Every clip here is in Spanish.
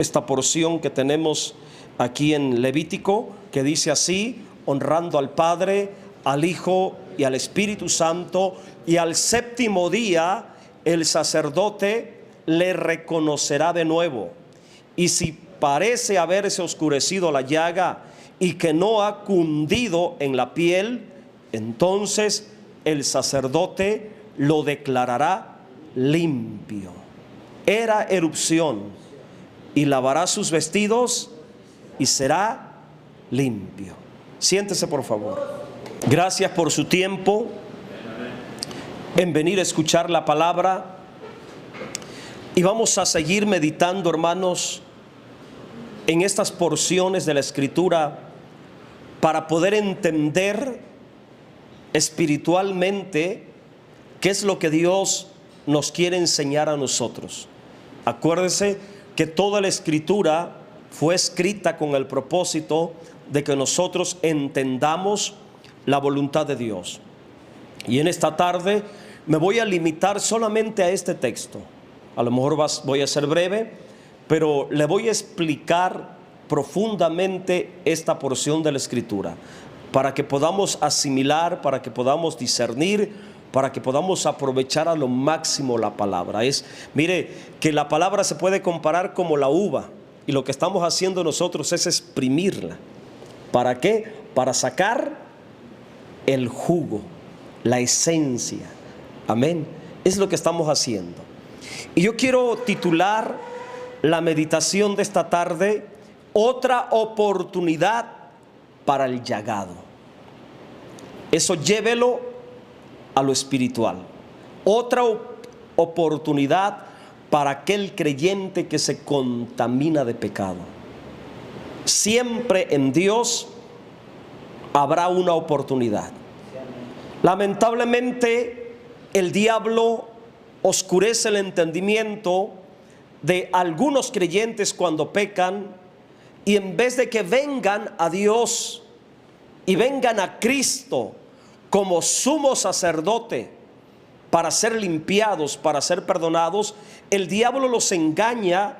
Esta porción que tenemos aquí en Levítico, que dice así: honrando al Padre, al Hijo y al Espíritu Santo, y al séptimo día el sacerdote le reconocerá de nuevo. Y si parece haberse oscurecido la llaga y que no ha cundido en la piel, entonces el sacerdote lo declarará limpio. Era erupción, y lavará sus vestidos y será limpio. Siéntese, por favor. Gracias por su tiempo en venir a escuchar la palabra, y vamos a seguir meditando, hermanos, en estas porciones de la Escritura para poder entender espiritualmente qué es lo que Dios nos quiere enseñar a nosotros. Acuérdese que toda la Escritura fue escrita con el propósito de que nosotros entendamos la voluntad de Dios. Y en esta tarde me voy a limitar solamente a este texto. A lo mejor voy a ser breve, pero le voy a explicar profundamente esta porción de la Escritura, para que podamos asimilar, para que podamos discernir, para que podamos aprovechar a lo máximo la palabra. Mire, que la palabra se puede comparar como la uva, y lo que estamos haciendo nosotros es exprimirla. ¿Para qué? Para sacar el jugo, la esencia. Amén. Es lo que estamos haciendo. Y yo quiero titular la meditación de esta tarde: otra oportunidad para el llagado. Eso llévelo a lo espiritual. Otra oportunidad para aquel creyente que se contamina de pecado. Siempre en Dios habrá una oportunidad. Lamentablemente, el diablo oscurece el entendimiento de algunos creyentes cuando pecan, y en vez de que vengan a Dios y vengan a Cristo como sumo sacerdote para ser limpiados, para ser perdonados, el diablo los engaña,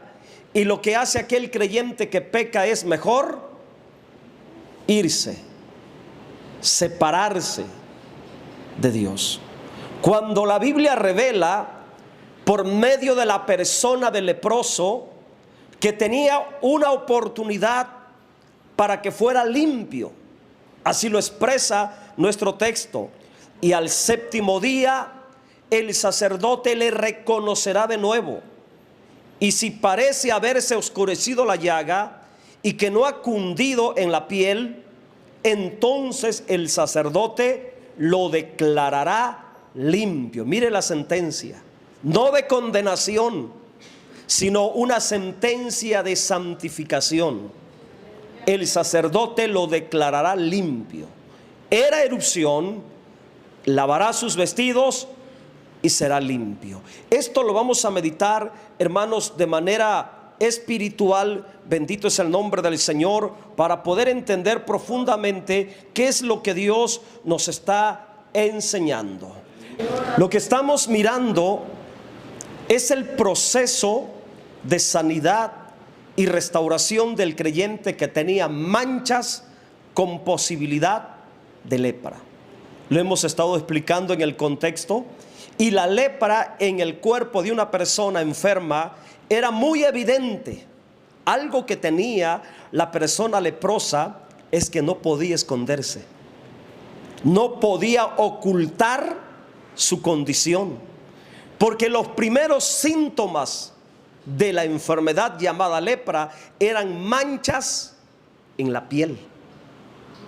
y lo que hace aquel creyente que peca es mejor irse, separarse de Dios. Cuando la Biblia revela por medio de la persona del leproso que tenía una oportunidad para que fuera limpio, así lo expresa nuestro texto: y al séptimo día el sacerdote le reconocerá de nuevo, y si parece haberse oscurecido la llaga y que no ha cundido en la piel, entonces el sacerdote lo declarará limpio. Mire la sentencia, no de condenación, sino una sentencia de santificación. El sacerdote lo declarará limpio. Era erupción, lavará sus vestidos y será limpio. Esto lo vamos a meditar, hermanos, de manera espiritual. Bendito es el nombre del Señor, para poder entender profundamente qué es lo que Dios nos está enseñando. Lo que estamos mirando es el proceso de sanidad y restauración del creyente que tenía manchas con posibilidad de lepra. Lo hemos estado explicando en el contexto, y la lepra en el cuerpo de una persona enferma era muy evidente. Algo que tenía la persona leprosa es que no podía esconderse, no podía ocultar su condición, porque los primeros síntomas de la enfermedad llamada lepra eran manchas en la piel,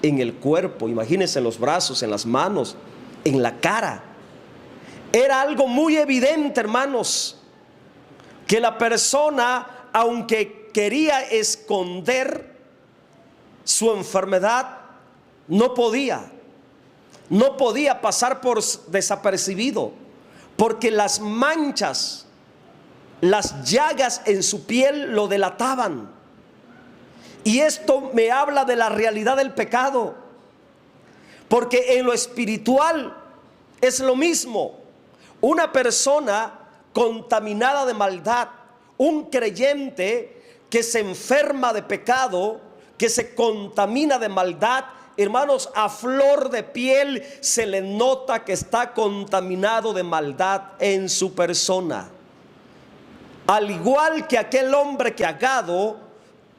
en el cuerpo. Imagínense, en los brazos, en las manos, en la cara. Era algo muy evidente, hermanos, que la persona, aunque quería esconder su enfermedad, no podía pasar por desapercibido, porque las manchas, las llagas en su piel lo delataban. Y esto me habla de la realidad del pecado, porque en lo espiritual es lo mismo. Una persona contaminada de maldad, un creyente que se enferma de pecado, que se contamina de maldad, hermanos, a flor de piel se le nota que está contaminado de maldad en su persona. Al igual que aquel hombre que agado,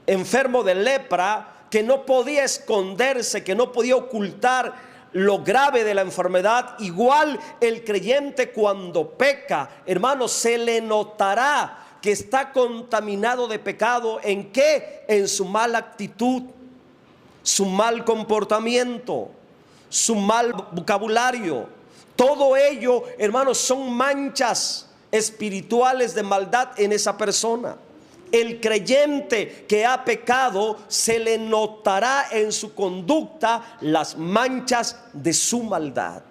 enfermo de lepra, que no podía esconderse, que no podía ocultar lo grave de la enfermedad, igual el creyente cuando peca, hermanos, se le notará que está contaminado de pecado. ¿En qué? En su mala actitud, su mal comportamiento, su mal vocabulario. Todo ello, hermanos, son manchas espirituales de maldad en esa persona. El creyente que ha pecado, se le notará en su conducta las manchas de su maldad.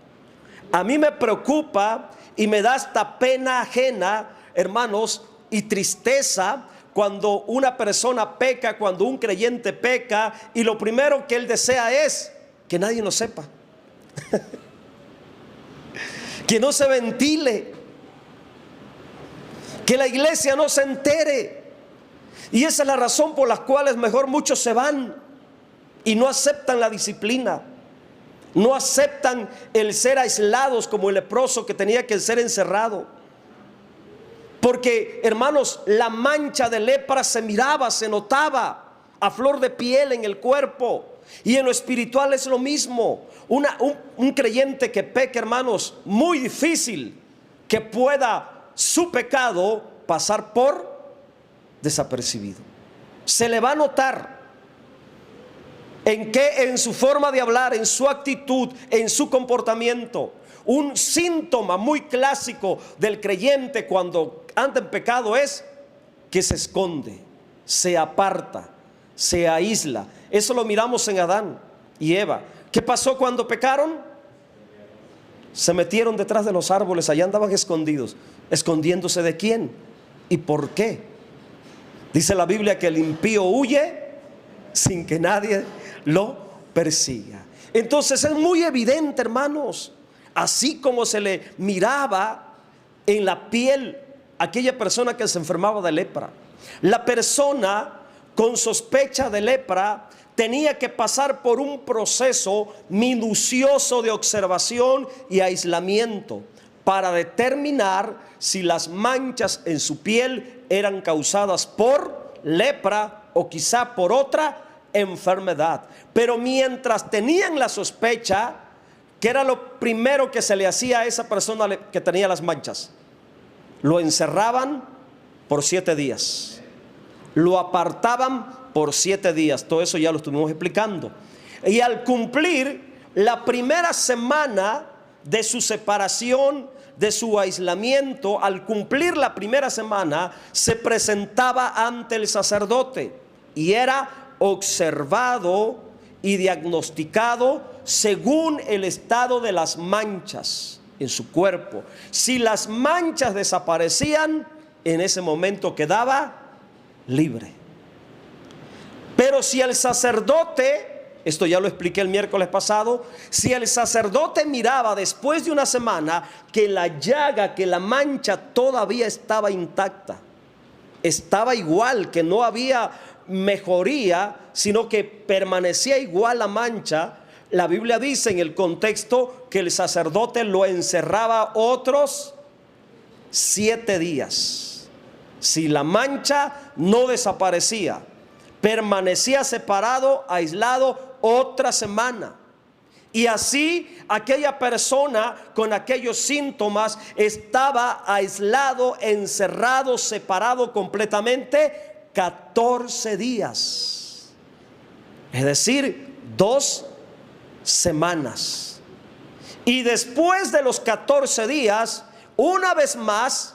A mí me preocupa y me da hasta pena ajena, hermanos, y tristeza cuando una persona peca, cuando un creyente peca, y lo primero que él desea es que nadie lo sepa, que no se ventile, que la iglesia no se entere. Y esa es la razón por la cual mejor muchos se van y no aceptan la disciplina, no aceptan el ser aislados como el leproso que tenía que ser encerrado. Porque, hermanos, la mancha de lepra se miraba, se notaba a flor de piel en el cuerpo. Y en lo espiritual es lo mismo. Un creyente que peque, hermanos, muy difícil que pueda su pecado pasar por desapercibido. Se le va a notar. ¿En qué? En su forma de hablar, en su actitud, en su comportamiento. Un síntoma muy clásico del creyente cuando anda en pecado es que se esconde, se aparta, se aísla. Eso lo miramos en Adán y Eva. ¿Qué pasó cuando pecaron? Se metieron detrás de los árboles, allá andaban escondidos. ¿Escondiéndose de quién? ¿Y por qué? Dice la Biblia que el impío huye sin que nadie lo persiga. Entonces es muy evidente, hermanos, así como se le miraba en la piel a aquella persona que se enfermaba de lepra. La persona con sospecha de lepra tenía que pasar por un proceso minucioso de observación y aislamiento para determinar si las manchas en su piel eran causadas por lepra o quizá por otra enfermedad. Pero mientras tenían la sospecha, ¿qué era lo primero que se le hacía a esa persona que tenía las manchas? Lo encerraban por 7 días, lo apartaban por 7 días. Todo eso ya lo estuvimos explicando. Y al cumplir la primera semana de su separación, de su aislamiento, al cumplir la primera semana, se presentaba ante el sacerdote y era observado y diagnosticado según el estado de las manchas en su cuerpo. Si las manchas desaparecían, en ese momento quedaba libre. Pero si el sacerdote, esto ya lo expliqué el miércoles pasado, si el sacerdote miraba después de una semana que la llaga, que la mancha todavía estaba intacta, estaba igual, que no había mejoría, sino que permanecía igual la mancha, la Biblia dice en el contexto que el sacerdote lo encerraba otros 7 días. Si la mancha no desaparecía, permanecía separado, aislado otra semana. Y así aquella persona con aquellos síntomas estaba aislado, encerrado, separado completamente 14 días. Es decir, 2 semanas. Y después de los 14 días, una vez más,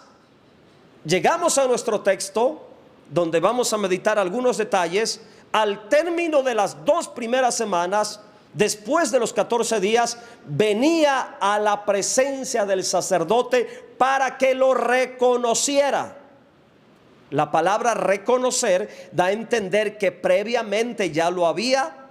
llegamos a nuestro texto, donde vamos a meditar algunos detalles. Al término de las 2 primeras semanas, después de los 14 días, venía a la presencia del sacerdote para que lo reconociera. La palabra reconocer da a entender que previamente ya lo había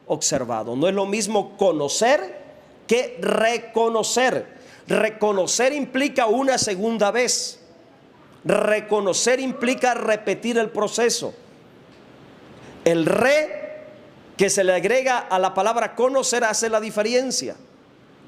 observado. No es lo mismo conocer que reconocer. Reconocer implica una 2ª vez. Reconocer implica repetir el proceso. El re que se le agrega a la palabra conocer hace la diferencia.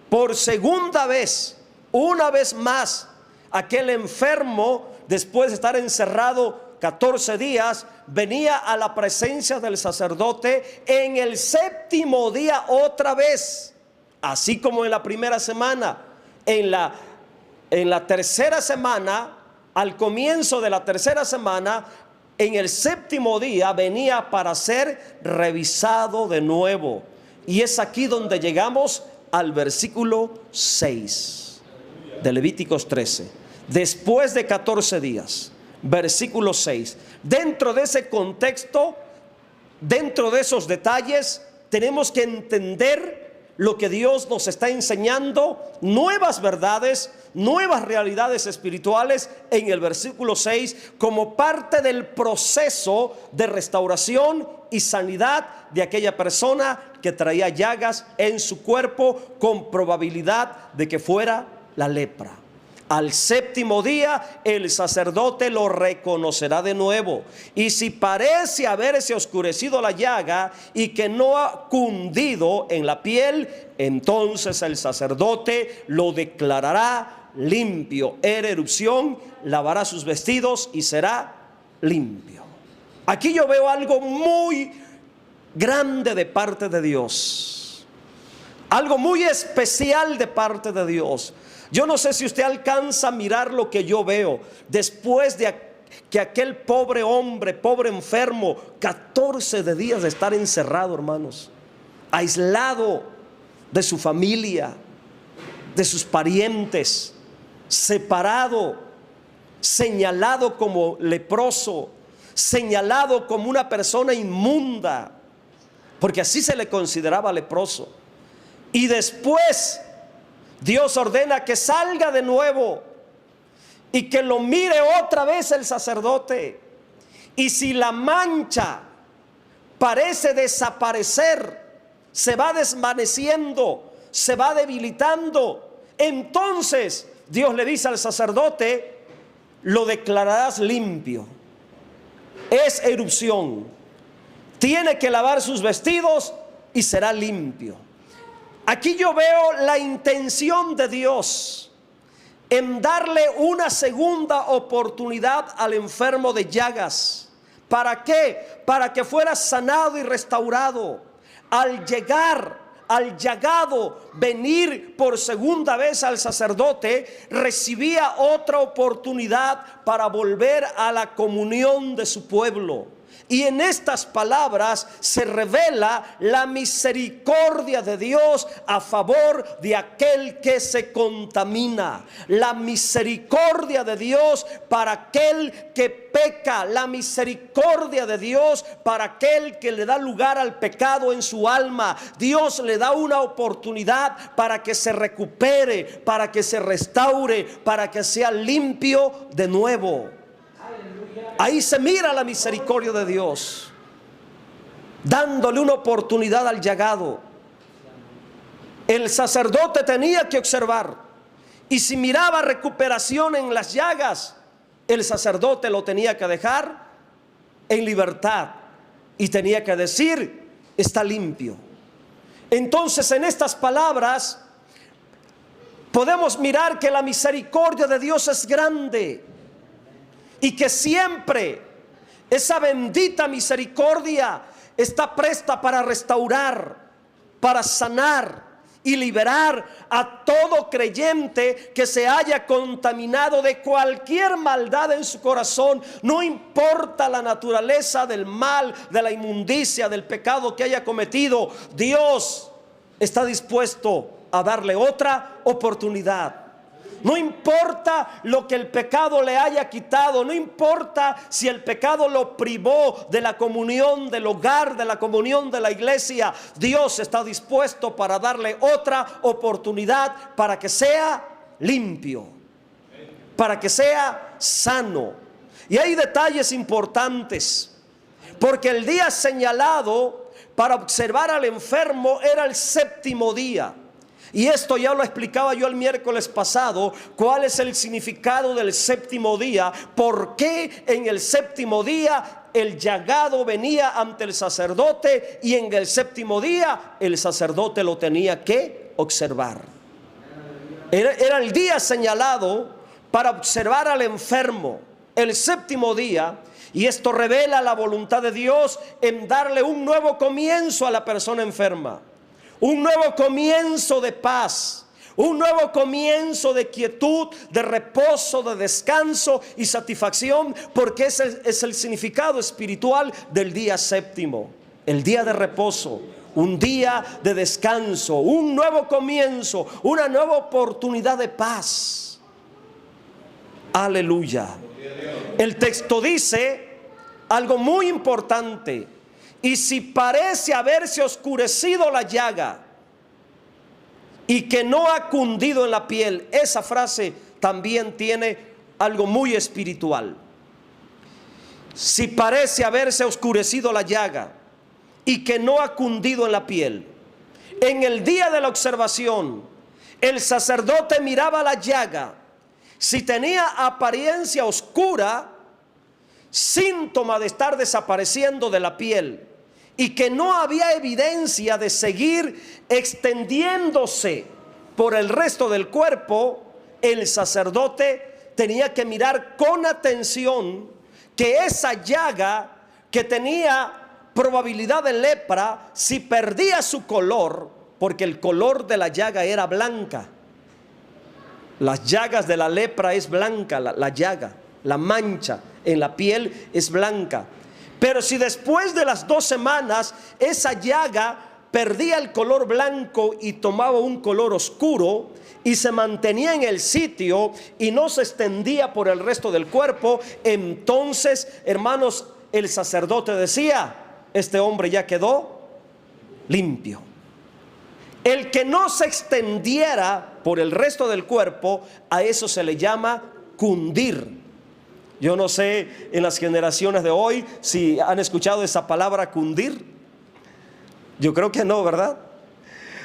Por segunda vez, una vez más, aquel enfermo, después de estar encerrado 14 días, venía a la presencia del sacerdote en el séptimo día otra vez, así como en la primera semana. En la tercera semana, al comienzo de la tercera semana, en el séptimo día venía para ser revisado de nuevo. Y es aquí donde llegamos al versículo 6 de Levíticos 13. Después de 14 días, versículo 6. Dentro de ese contexto, dentro de esos detalles, tenemos que entender lo que Dios nos está enseñando, nuevas verdades, nuevas realidades espirituales en el versículo 6, como parte del proceso de restauración y sanidad de aquella persona que traía llagas en su cuerpo, con probabilidad de que fuera la lepra. Al séptimo día el sacerdote lo reconocerá de nuevo, y si parece haberse oscurecido la llaga y que no ha cundido en la piel, entonces el sacerdote lo declarará limpio. Era erupción, lavará sus vestidos y será limpio. Aquí yo veo algo muy grande de parte de Dios, algo muy especial de parte de Dios. Yo no sé si usted alcanza a mirar lo que yo veo. Después de que aquel pobre hombre, pobre enfermo, 14 días de estar encerrado, hermanos, aislado de su familia, de sus parientes, separado, señalado como leproso, señalado como una persona inmunda, porque así se le consideraba leproso. Y después Dios ordena que salga de nuevo y que lo mire otra vez el sacerdote. Y si la mancha parece desaparecer, se va desvaneciendo, se va debilitando, entonces Dios le dice al sacerdote: lo declararás limpio. Es erupción, tiene que lavar sus vestidos y será limpio. Aquí yo veo la intención de Dios en darle una segunda oportunidad al enfermo de llagas. ¿Para qué? Para que fuera sanado y restaurado. Al llegar, al llagado venir por segunda vez al sacerdote, recibía otra oportunidad para volver a la comunión de su pueblo. Y en estas palabras se revela la misericordia de Dios a favor de aquel que se contamina. La misericordia de Dios para aquel que peca. La misericordia de Dios para aquel que le da lugar al pecado en su alma. Dios le da una oportunidad para que se recupere, para que se restaure, para que sea limpio de nuevo. Ahí se mira la misericordia de Dios, dándole una oportunidad al llagado. El sacerdote tenía que observar, y si miraba recuperación en las llagas, el sacerdote lo tenía que dejar en libertad y tenía que decir: está limpio. Entonces, en estas palabras podemos mirar que la misericordia de Dios es grande, y que siempre esa bendita misericordia está presta para restaurar, para sanar y liberar a todo creyente que se haya contaminado de cualquier maldad en su corazón. No importa la naturaleza del mal, de la inmundicia, del pecado que haya cometido, Dios está dispuesto a darle otra oportunidad. No importa lo que el pecado le haya quitado, no importa si el pecado lo privó de la comunión del hogar, de la comunión de la iglesia, Dios está dispuesto para darle otra oportunidad para que sea limpio, para que sea sano. Y hay detalles importantes, porque el día señalado para observar al enfermo era el séptimo día. Y esto ya lo explicaba yo el miércoles pasado, cuál es el significado del séptimo día, por qué en el séptimo día el llagado venía ante el sacerdote y en el séptimo día el sacerdote lo tenía que observar. Era el día señalado para observar al enfermo, el séptimo día, y esto revela la voluntad de Dios en darle un nuevo comienzo a la persona enferma, un nuevo comienzo de paz, un nuevo comienzo de quietud, de reposo, de descanso y satisfacción, porque ese es el significado espiritual del día séptimo, el día de reposo, un día de descanso, un nuevo comienzo, una nueva oportunidad de paz. Aleluya. El texto dice algo muy importante: y si parece haberse oscurecido la llaga y que no ha cundido en la piel. Esa frase también tiene algo muy espiritual. Si parece haberse oscurecido la llaga y que no ha cundido en la piel. En el día de la observación, el sacerdote miraba la llaga. Si tenía apariencia oscura, síntoma de estar desapareciendo de la piel, y que no había evidencia de seguir extendiéndose por el resto del cuerpo, el sacerdote tenía que mirar con atención que esa llaga, que tenía probabilidad de lepra, si perdía su color, porque el color de la llaga era blanca. Las llagas de la lepra es blanca, la llaga, la mancha en la piel es blanca. Pero si después de las 2 semanas esa llaga perdía el color blanco y tomaba un color oscuro y se mantenía en el sitio y no se extendía por el resto del cuerpo, entonces, hermanos, el sacerdote decía: este hombre ya quedó limpio. El que no se extendiera por el resto del cuerpo, a eso se le llama cundir. Yo no sé en las generaciones de hoy si han escuchado esa palabra cundir. Yo creo que no, ¿verdad?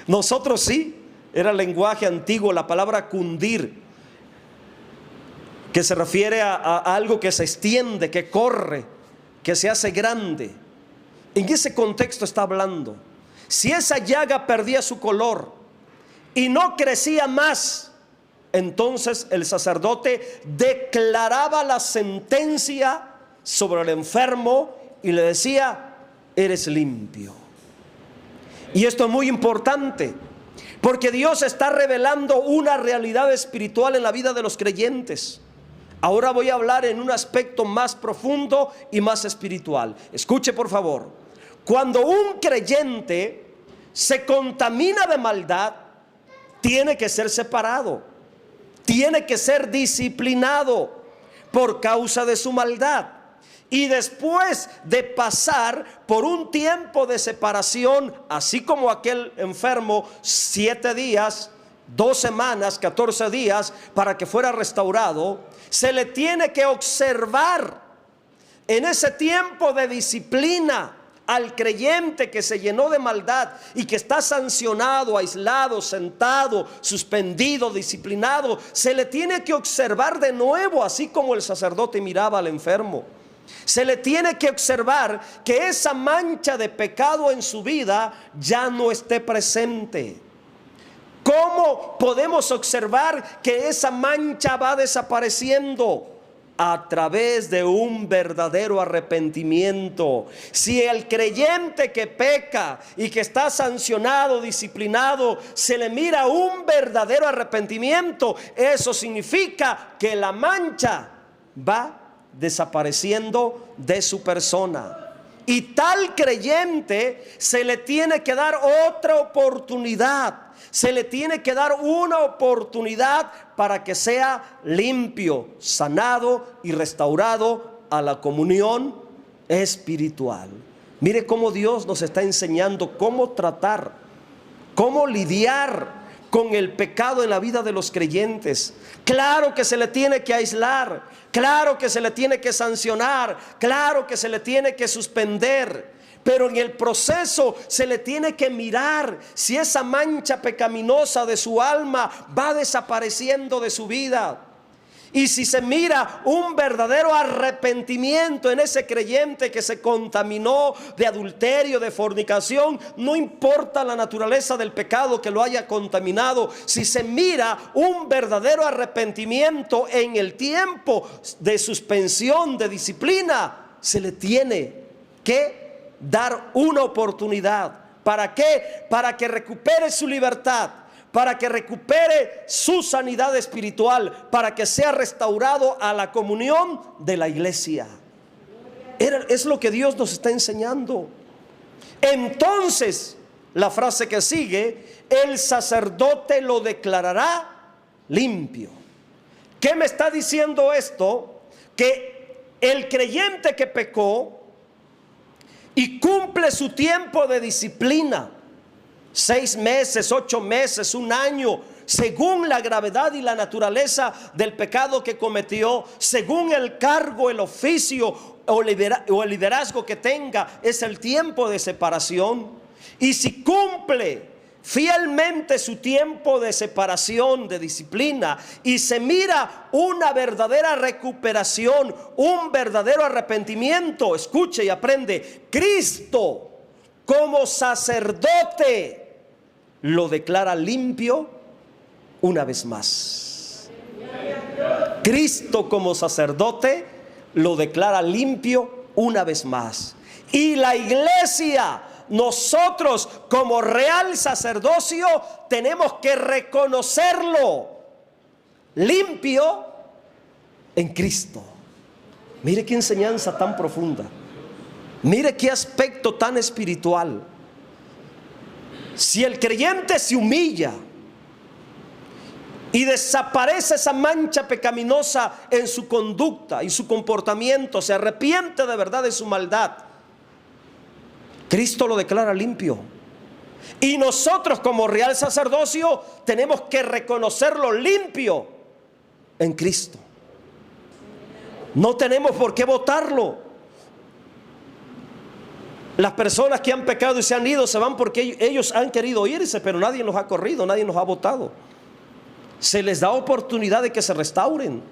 Nosotros sí, era el lenguaje antiguo, la palabra cundir, que se refiere a algo que se extiende, que corre, que se hace grande. En ese contexto está hablando. Si esa llaga perdía su color y no crecía más, entonces el sacerdote declaraba la sentencia sobre el enfermo y le decía: eres limpio. Y esto es muy importante, porque Dios está revelando una realidad espiritual en la vida de los creyentes. Ahora voy a hablar en un aspecto más profundo y más espiritual. Escuche, por favor. Cuando un creyente se contamina de maldad, tiene que ser separado. Tiene que ser disciplinado por causa de su maldad. Y después de pasar por un tiempo de separación, así como aquel enfermo, 7 días, 2 semanas, 14 días, para que fuera restaurado, se le tiene que observar en ese tiempo de disciplina al creyente que se llenó de maldad y que está sancionado, aislado, sentado, suspendido, disciplinado. Se le tiene que observar de nuevo, así como el sacerdote miraba al enfermo. Se le tiene que observar que esa mancha de pecado en su vida ya no esté presente. ¿Cómo podemos observar que esa mancha va desapareciendo? A través de un verdadero arrepentimiento. Si el creyente que peca y que está sancionado, disciplinado, se le mira un verdadero arrepentimiento, eso significa que la mancha va desapareciendo de su persona. Y tal creyente se le tiene que dar otra oportunidad. Se le tiene que dar una oportunidad para que sea limpio, sanado y restaurado a la comunión espiritual. Mire cómo Dios nos está enseñando cómo tratar, cómo lidiar con el pecado en la vida de los creyentes. Claro que se le tiene que aislar, claro que se le tiene que sancionar, claro que se le tiene que suspender. Pero en el proceso se le tiene que mirar si esa mancha pecaminosa de su alma va desapareciendo de su vida. Y si se mira un verdadero arrepentimiento en ese creyente que se contaminó de adulterio, de fornicación, no importa la naturaleza del pecado que lo haya contaminado, si se mira un verdadero arrepentimiento en el tiempo de suspensión, de disciplina, se le tiene que dar una oportunidad. ¿Para qué? Para que recupere su libertad, para que recupere su sanidad espiritual, para que sea restaurado a la comunión de la iglesia. Es lo que Dios nos está enseñando. Entonces, la frase que sigue, el sacerdote lo declarará limpio. ¿Qué me está diciendo esto? Que el creyente que pecó y cumple su tiempo de disciplina, 6 meses, 8 meses, 1 año, según la gravedad y la naturaleza del pecado que cometió, según el cargo, el oficio o el liderazgo que tenga, es el tiempo de separación. Y si cumple fielmente su tiempo de separación, de disciplina, y se mira una verdadera recuperación, un verdadero arrepentimiento, escuche y aprende, Cristo como sacerdote lo declara limpio una vez más. Cristo como sacerdote lo declara limpio una vez más. Y la iglesia, nosotros como real sacerdocio, tenemos que reconocerlo limpio en Cristo. Mire qué enseñanza tan profunda. Mire qué aspecto tan espiritual. Si el creyente se humilla y desaparece esa mancha pecaminosa en su conducta y su comportamiento, se arrepiente de verdad de su maldad, Cristo lo declara limpio. Y nosotros como real sacerdocio tenemos que reconocerlo limpio en Cristo. No tenemos por qué votarlo. Las personas que han pecado y se han ido se van porque ellos han querido irse, pero nadie los ha corrido, nadie los ha votado. Se les da oportunidad de que se restauren.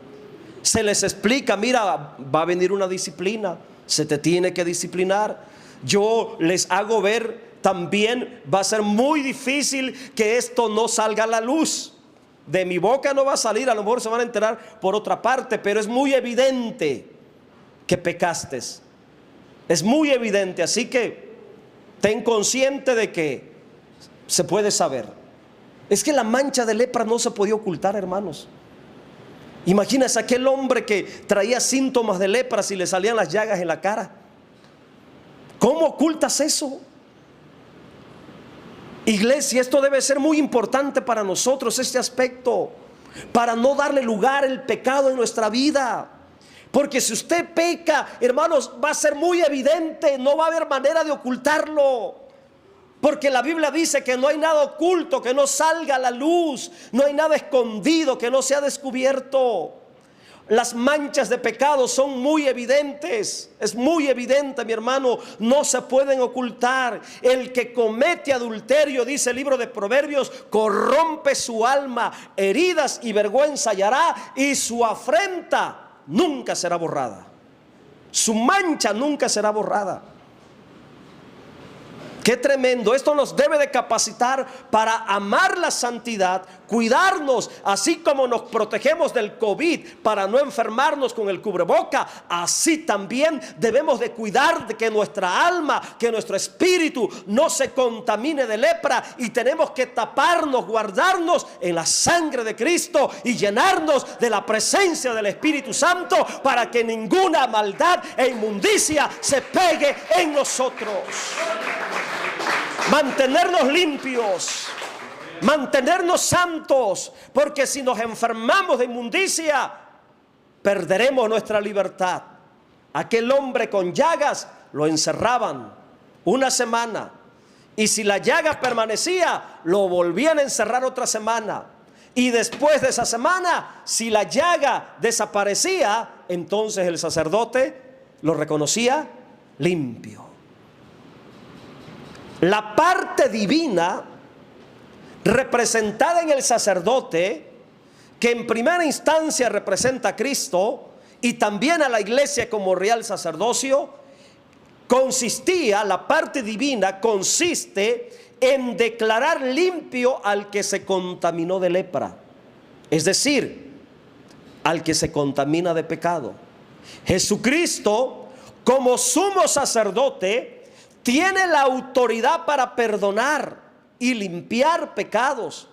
Se les explica, mira, va a venir una disciplina, se te tiene que disciplinar. Yo les hago ver también, va a ser muy difícil que esto no salga a la luz. De mi boca no va a salir, a lo mejor se van a enterar por otra parte, pero es muy evidente que pecaste. Es muy evidente, así que ten consciente de que se puede saber. Es que la mancha de lepra no se podía ocultar, hermanos. Imagínense aquel hombre que traía síntomas de lepra y le salían las llagas en la cara. ¿Cómo ocultas eso? Iglesia, esto debe ser muy importante para nosotros, este aspecto, para no darle lugar al pecado en nuestra vida. Porque si usted peca, hermanos, va a ser muy evidente, no va a haber manera de ocultarlo. Porque la Biblia dice que no hay nada oculto que no salga a la luz, no hay nada escondido que no sea descubierto. Las manchas de pecado son muy evidentes, es muy evidente, mi hermano, no se pueden ocultar. El que comete adulterio, dice el libro de Proverbios, corrompe su alma, heridas y vergüenza hallará, y su afrenta nunca será borrada. Su mancha nunca será borrada. Qué tremendo. Esto nos debe de capacitar para amar la santidad, cuidarnos, así como nos protegemos del COVID para no enfermarnos con el cubreboca, así también debemos de cuidar de que nuestra alma, que nuestro espíritu no se contamine de lepra, y tenemos que taparnos, guardarnos en la sangre de Cristo y llenarnos de la presencia del Espíritu Santo para que ninguna maldad e inmundicia se pegue en nosotros. Mantenernos limpios, mantenernos santos, porque si nos enfermamos de inmundicia, perderemos nuestra libertad. Aquel hombre con llagas lo encerraban 1 semana, y si la llaga permanecía, lo volvían a encerrar otra semana, y después de esa semana, si la llaga desaparecía, entonces el sacerdote lo reconocía limpio. La parte divina representada en el sacerdote que en primera instancia representa a Cristo y también a la iglesia como real sacerdocio, la parte divina consiste en declarar limpio al que se contaminó de lepra, es decir, al que se contamina de pecado. Jesucristo, como sumo sacerdote, tiene la autoridad para perdonar y limpiar pecados,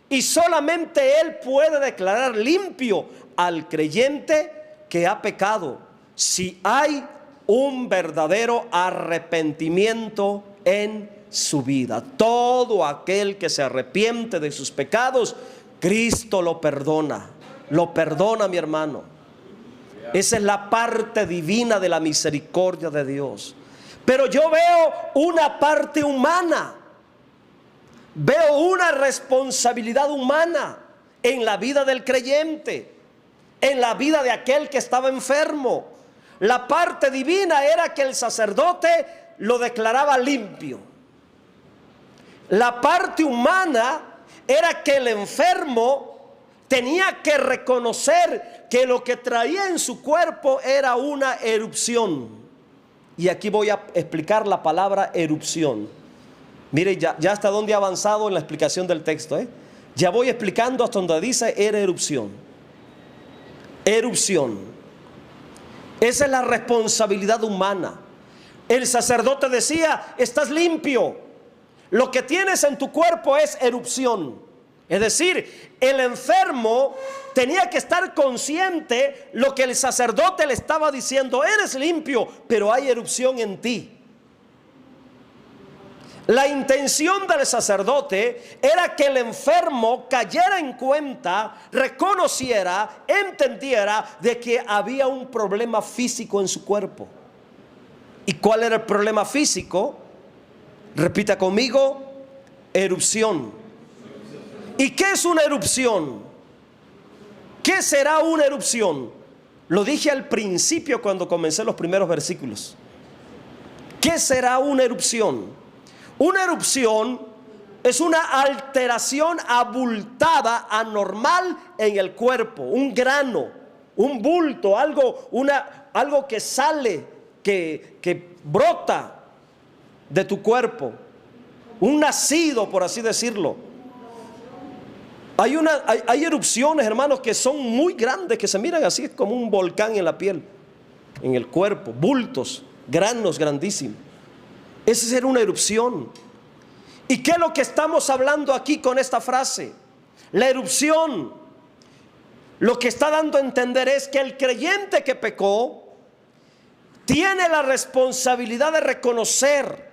y solamente Él puede declarar limpio al creyente que ha pecado, si hay un verdadero arrepentimiento en su vida. Todo aquel que se arrepiente de sus pecados, Cristo lo perdona. Lo perdona, mi hermano. Esa es la parte divina de la misericordia de Dios. Pero yo veo una parte humana. Veo una responsabilidad humana en la vida del creyente, en la vida de aquel que estaba enfermo. La parte divina era que el sacerdote lo declaraba limpio. La parte humana era que el enfermo tenía que reconocer que lo que traía en su cuerpo era una erupción. Y aquí voy a explicar la palabra erupción. Mire, ya hasta donde he avanzado en la explicación del texto, Ya voy explicando hasta donde dice era erupción. Erupción. Esa es la responsabilidad humana. El sacerdote decía: estás limpio. Lo que tienes en tu cuerpo es erupción. Es decir, el enfermo tenía que estar consciente lo que el sacerdote le estaba diciendo: eres limpio, pero hay erupción en ti. La intención del sacerdote era que el enfermo cayera en cuenta, reconociera, entendiera de que había un problema físico en su cuerpo. ¿Y cuál era el problema físico? Repita conmigo: erupción. ¿Y qué es una erupción? ¿Qué será una erupción? Lo dije al principio cuando comencé los primeros versículos. ¿Qué será una erupción? Una erupción es una alteración abultada, anormal en el cuerpo, un grano, un bulto, algo que sale, que brota de tu cuerpo, un nacido, por así decirlo. Hay erupciones, hermanos, que son muy grandes, que se miran así como un volcán en la piel, en el cuerpo, bultos, granos grandísimos. Esa era una erupción. ¿Y qué es lo que estamos hablando aquí con esta frase? La erupción, lo que está dando a entender es que el creyente que pecó tiene la responsabilidad de reconocer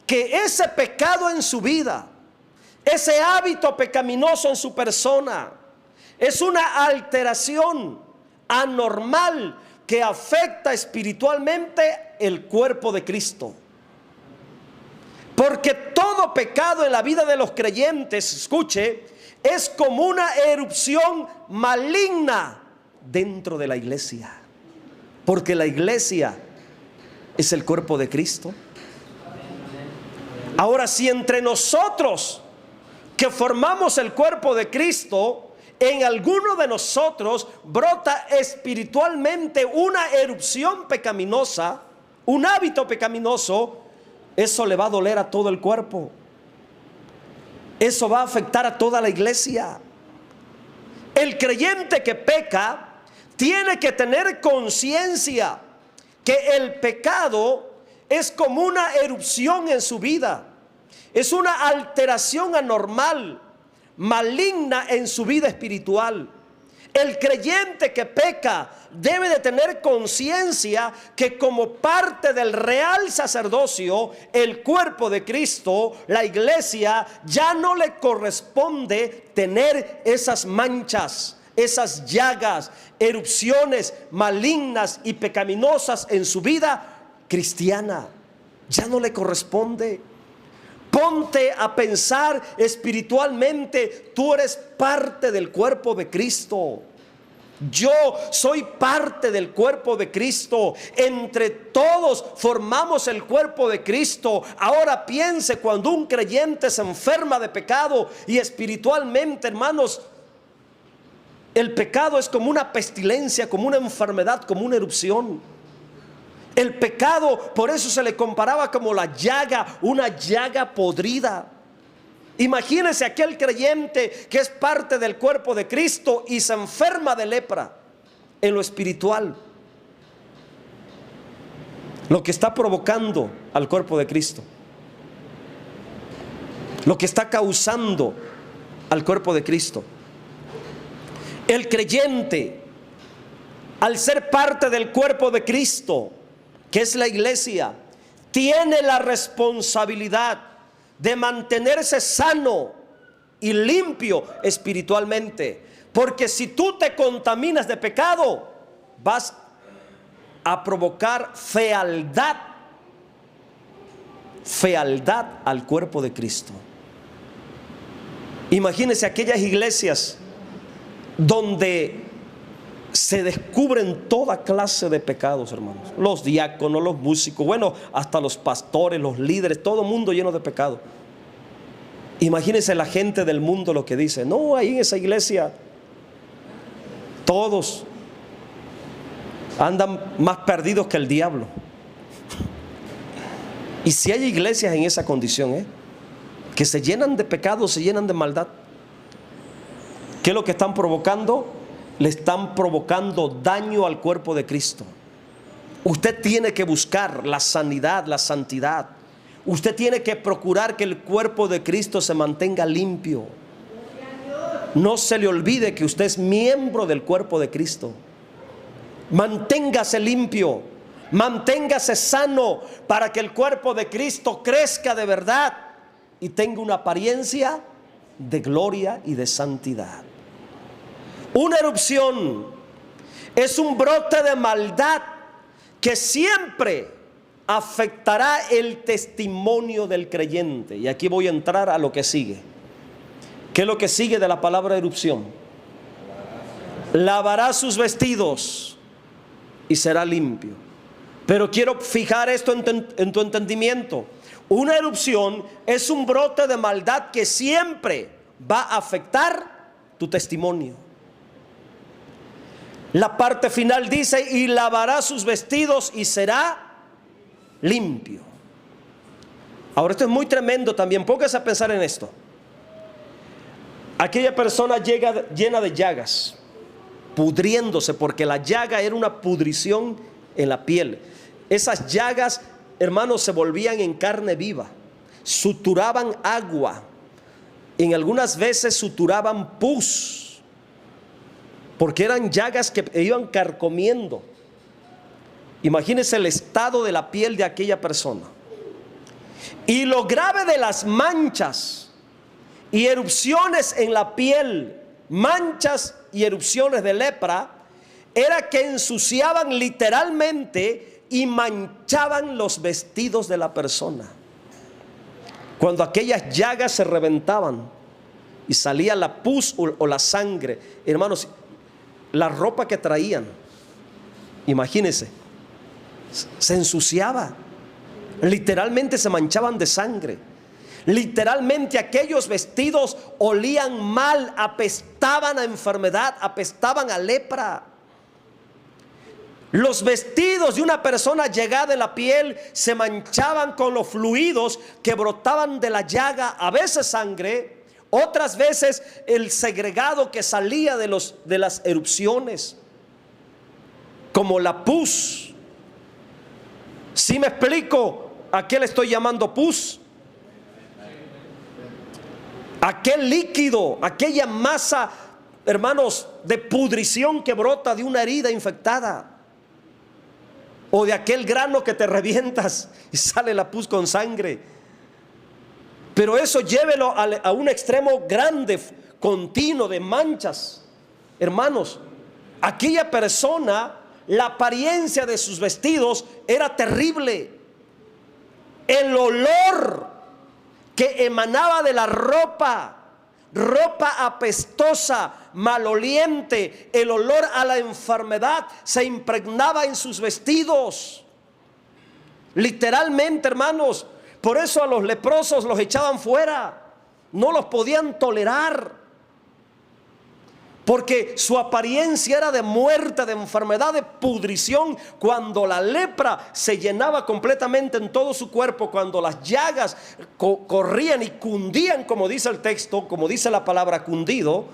que ese pecado en su vida, ese hábito pecaminoso en su persona, es una alteración anormal que afecta espiritualmente el cuerpo de Cristo. Porque todo pecado en la vida de los creyentes, escuche, es como una erupción maligna dentro de la iglesia. Porque la iglesia es el cuerpo de Cristo. Ahora, si entre nosotros que formamos el cuerpo de Cristo, en alguno de nosotros brota espiritualmente una erupción pecaminosa, un hábito pecaminoso, eso le va a doler a todo el cuerpo. Eso va a afectar a toda la iglesia. El creyente que peca tiene que tener conciencia que el pecado es como una erupción en su vida. Es una alteración anormal, maligna en su vida espiritual. El creyente que peca debe de tener conciencia que como parte del real sacerdocio, el cuerpo de Cristo, la iglesia, ya no le corresponde tener esas manchas, esas llagas, erupciones malignas y pecaminosas en su vida cristiana. Ya no le corresponde. Ponte a pensar espiritualmente. Tú eres parte del cuerpo de Cristo. Yo soy parte del cuerpo de Cristo. Entre todos formamos el cuerpo de Cristo. Ahora piense, cuando un creyente se enferma de pecado y espiritualmente, hermanos, El pecado es como una pestilencia, como una enfermedad, como una erupción. El pecado, por eso se le comparaba como la llaga, una llaga podrida. Imagínese aquel creyente que es parte del cuerpo de Cristo y se enferma de lepra en lo espiritual. Lo que está provocando al cuerpo de Cristo, lo que está causando al cuerpo de Cristo. El creyente, al ser parte del cuerpo de Cristo, que es la iglesia, tiene la responsabilidad de mantenerse sano y limpio espiritualmente. Porque si tú te contaminas de pecado, vas a provocar fealdad al cuerpo de Cristo. Imagínense aquellas iglesias donde se descubren toda clase de pecados, hermanos. Los diáconos, los músicos, bueno, hasta los pastores, los líderes, todo el mundo lleno de pecado. Imagínense la gente del mundo lo que dice: no, ahí en esa iglesia todos andan más perdidos que el diablo. Y si hay iglesias en esa condición, que se llenan de pecado, se llenan de maldad, ¿qué es lo que están provocando? Le están provocando daño al cuerpo de Cristo. Usted tiene que buscar la sanidad, la santidad. Usted tiene que procurar que el cuerpo de Cristo se mantenga limpio. No se le olvide que usted es miembro del cuerpo de Cristo. Manténgase limpio, manténgase sano, para que el cuerpo de Cristo crezca de verdad y tenga una apariencia de gloria y de santidad. Una erupción es un brote de maldad que siempre afectará el testimonio del creyente. Y aquí voy a entrar a lo que sigue. ¿Qué es lo que sigue de la palabra erupción? Lavará sus vestidos y será limpio. Pero quiero fijar esto en tu entendimiento. Una erupción es un brote de maldad que siempre va a afectar tu testimonio. La parte final dice: y lavará sus vestidos y será limpio. Ahora, esto es muy tremendo también. Póngase a pensar en esto. Aquella persona llega llena de llagas, pudriéndose, porque la llaga era una pudrición en la piel. Esas llagas, hermanos, se volvían en carne viva, suturaban agua, en algunas veces suturaban pus, porque eran llagas que iban carcomiendo. Imagínense el estado de la piel de aquella persona. Y lo grave de las manchas y erupciones en la piel, manchas y erupciones de lepra, era que ensuciaban literalmente y manchaban los vestidos de la persona. Cuando aquellas llagas se reventaban y salía la pus o la sangre, hermanos, la ropa que traían, imagínense, se ensuciaba, literalmente se manchaban de sangre, literalmente aquellos vestidos olían mal, apestaban a enfermedad, apestaban a lepra. Los vestidos de una persona llegada de la piel se manchaban con los fluidos que brotaban de la llaga, a veces sangre, otras veces el segregado que salía de las erupciones, como la pus. ¿Sí me explico a qué le estoy llamando pus? Aquel líquido, aquella masa, hermanos, de pudrición que brota de una herida infectada, o de aquel grano que te revientas y sale la pus con sangre. Pero eso llévelo a un extremo grande, continuo, de manchas. Hermanos, aquella persona, la apariencia de sus vestidos era terrible. El olor que emanaba de la ropa apestosa, maloliente, el olor a la enfermedad se impregnaba en sus vestidos. Literalmente, hermanos. Por eso a los leprosos los echaban fuera, no los podían tolerar. porque su apariencia era de muerte, de enfermedad, de pudrición. Cuando la lepra se llenaba completamente en todo su cuerpo, cuando las llagas corrían y cundían, como dice el texto, como dice la palabra cundido,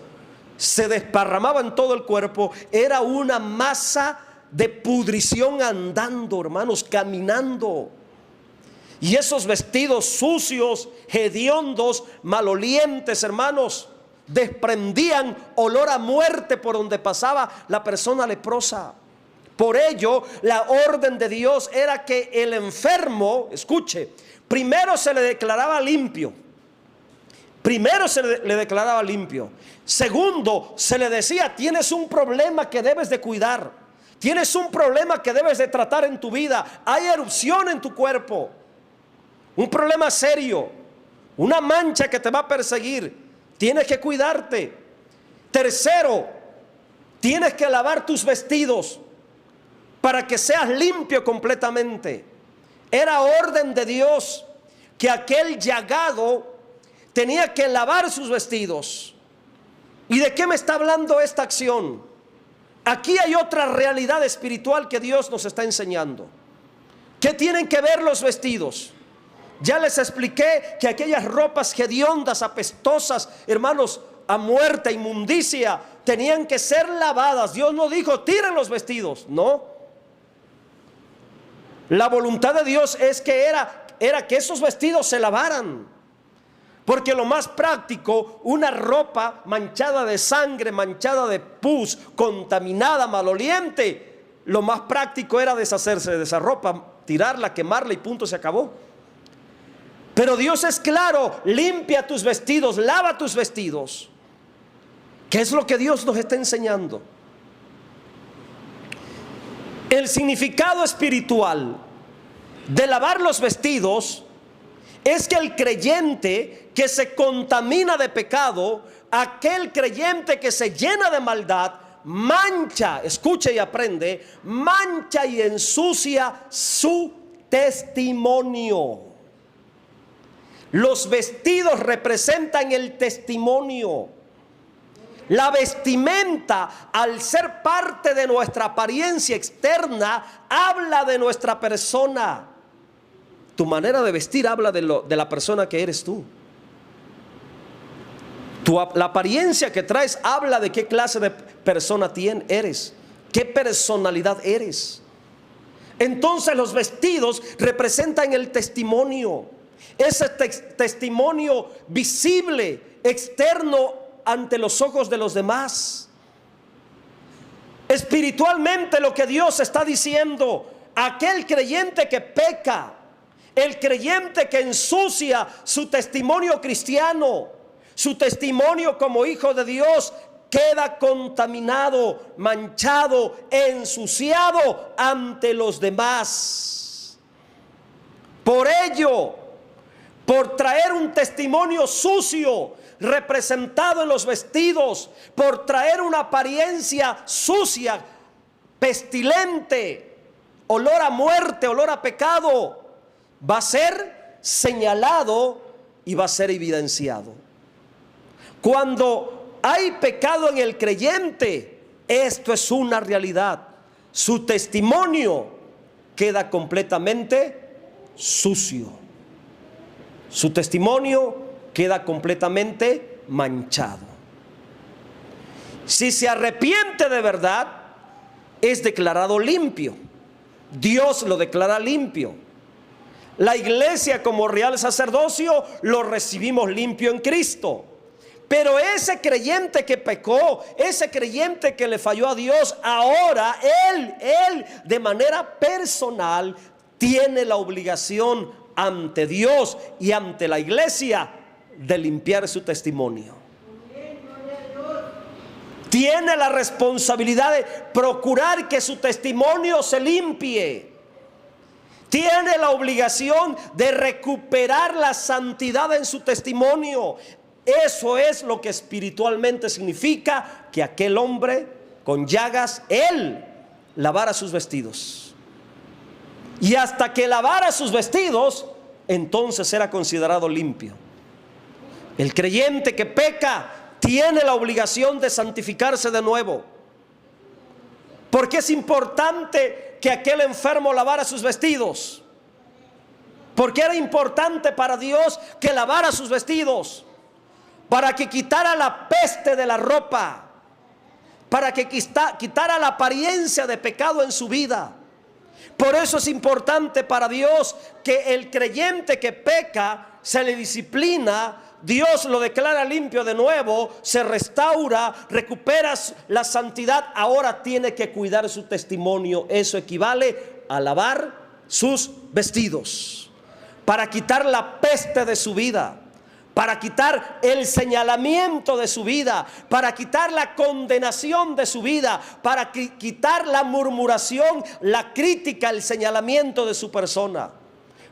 se desparramaba en todo el cuerpo, era una masa de pudrición andando, hermanos, caminando. Y esos vestidos sucios, hediondos, malolientes, hermanos, desprendían olor a muerte por donde pasaba la persona leprosa. Por ello, la orden de Dios era que el enfermo, escuche, primero se le declaraba limpio. Primero se le declaraba limpio. Segundo, se le decía: tienes un problema que debes de cuidar. Tienes un problema que debes de tratar en tu vida. Hay erupción en tu cuerpo. Un problema serio. Una mancha que te va a perseguir. Tienes que cuidarte. Tercero, tienes que lavar tus vestidos para que seas limpio completamente. Era orden de Dios que aquel llagado tenía que lavar sus vestidos. ¿Y de qué me está hablando esta acción? Aquí hay otra realidad espiritual que Dios nos está enseñando. ¿Qué tienen que ver los vestidos? Ya les expliqué que aquellas ropas hediondas, apestosas, hermanos, a muerte, a inmundicia, tenían que ser lavadas. Dios no dijo: tiren los vestidos, no. La voluntad de Dios es que era que esos vestidos se lavaran. Porque lo más práctico, una ropa manchada de sangre, manchada de pus, contaminada, maloliente, lo más práctico era deshacerse de esa ropa, tirarla, quemarla y punto, se acabó. Pero Dios es claro: limpia tus vestidos, lava tus vestidos. ¿Qué es lo que Dios nos está enseñando? El significado espiritual de lavar los vestidos es que el creyente que se contamina de pecado, aquel creyente que se llena de maldad, mancha, escuche y aprende, mancha y ensucia su testimonio. Los vestidos representan el testimonio. La vestimenta, al ser parte de nuestra apariencia externa, habla de nuestra persona. Tu manera de vestir habla de la persona que eres tú. La apariencia que traes habla de qué clase de persona eres, qué personalidad eres. Entonces los vestidos representan el testimonio. Ese testimonio visible, externo ante los ojos de los demás. Espiritualmente, lo que Dios está diciendo: aquel creyente que peca, el creyente que ensucia su testimonio cristiano, su testimonio como hijo de Dios, queda contaminado, manchado, ensuciado ante los demás. Por ello, por traer un testimonio sucio representado en los vestidos, por traer una apariencia sucia, pestilente, olor a muerte, olor a pecado, va a ser señalado y va a ser evidenciado. Cuando hay pecado en el creyente, esto es una realidad. Su testimonio queda completamente sucio. Su testimonio queda completamente manchado. Si se arrepiente de verdad, es declarado limpio. Dios lo declara limpio. La iglesia, como real sacerdocio, lo recibimos limpio en Cristo. Pero ese creyente que pecó, ese creyente que le falló a Dios, ahora él de manera personal tiene la obligación ante Dios y ante la iglesia de limpiar su testimonio. Tiene la responsabilidad de procurar que su testimonio se limpie. Tiene la obligación de recuperar la santidad en su testimonio. Eso es lo que espiritualmente significa que aquel hombre con llagas, él lavara sus vestidos. Y hasta que lavara sus vestidos, entonces era considerado limpio. El creyente que peca tiene la obligación de santificarse de nuevo. Porque es importante que aquel enfermo lavara sus vestidos. Porque era importante para Dios que lavara sus vestidos, para que quitara la peste de la ropa, para que quitara la apariencia de pecado en su vida. Por eso es importante para Dios que el creyente que peca se le disciplina, Dios lo declara limpio de nuevo, se restaura, recupera la santidad. Ahora tiene que cuidar su testimonio. Eso equivale a lavar sus vestidos, para quitar la peste de su vida, para quitar el señalamiento de su vida, para quitar la condenación de su vida, para quitar la murmuración, la crítica, el señalamiento de su persona.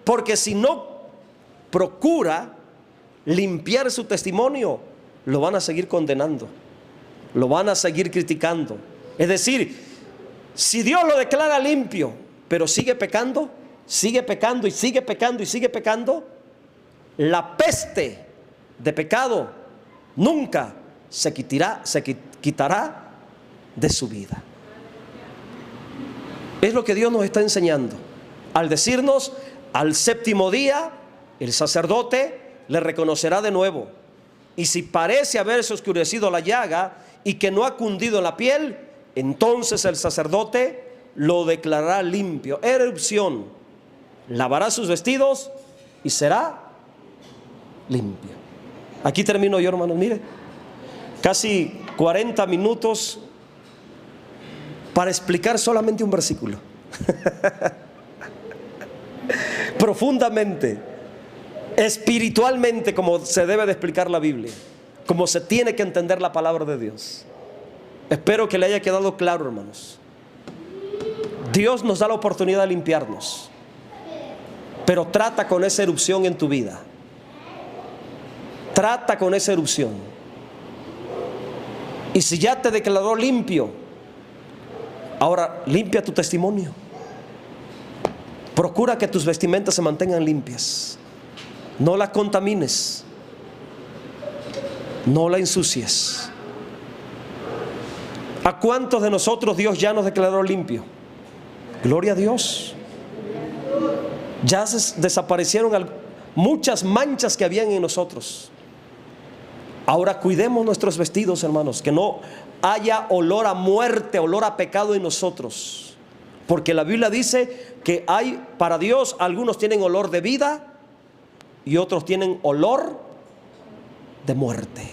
Porque si no procura limpiar su testimonio, lo van a seguir condenando, lo van a seguir criticando. Es decir, si Dios lo declara limpio, pero sigue pecando y sigue pecando y sigue pecando, la peste de pecado nunca se quitará de su vida. Es lo que Dios nos está enseñando al decirnos: al séptimo día el sacerdote le reconocerá de nuevo, y si parece haberse oscurecido la llaga y que no ha cundido en la piel, entonces el sacerdote lo declarará limpio. Erupción, lavará sus vestidos y será limpio. Aquí termino yo, hermanos. Mire, casi 40 minutos para explicar solamente un versículo. Profundamente, espiritualmente, como se debe de explicar la Biblia, como se tiene que entender la palabra de Dios. Espero que le haya quedado claro, hermanos. Dios nos da la oportunidad de limpiarnos, pero trata con esa erupción en tu vida. Trata con esa erupción. Y si ya te declaró limpio, ahora limpia tu testimonio. Procura que tus vestimentas se mantengan limpias. No la contamines, no la ensucies. ¿A cuántos de nosotros Dios ya nos declaró limpio? Gloria a Dios. Ya desaparecieron muchas manchas que habían en nosotros. Ahora cuidemos nuestros vestidos, hermanos, que no haya olor a muerte, olor a pecado en nosotros. Porque la Biblia dice que hay, para Dios, algunos tienen olor de vida y otros tienen olor de muerte.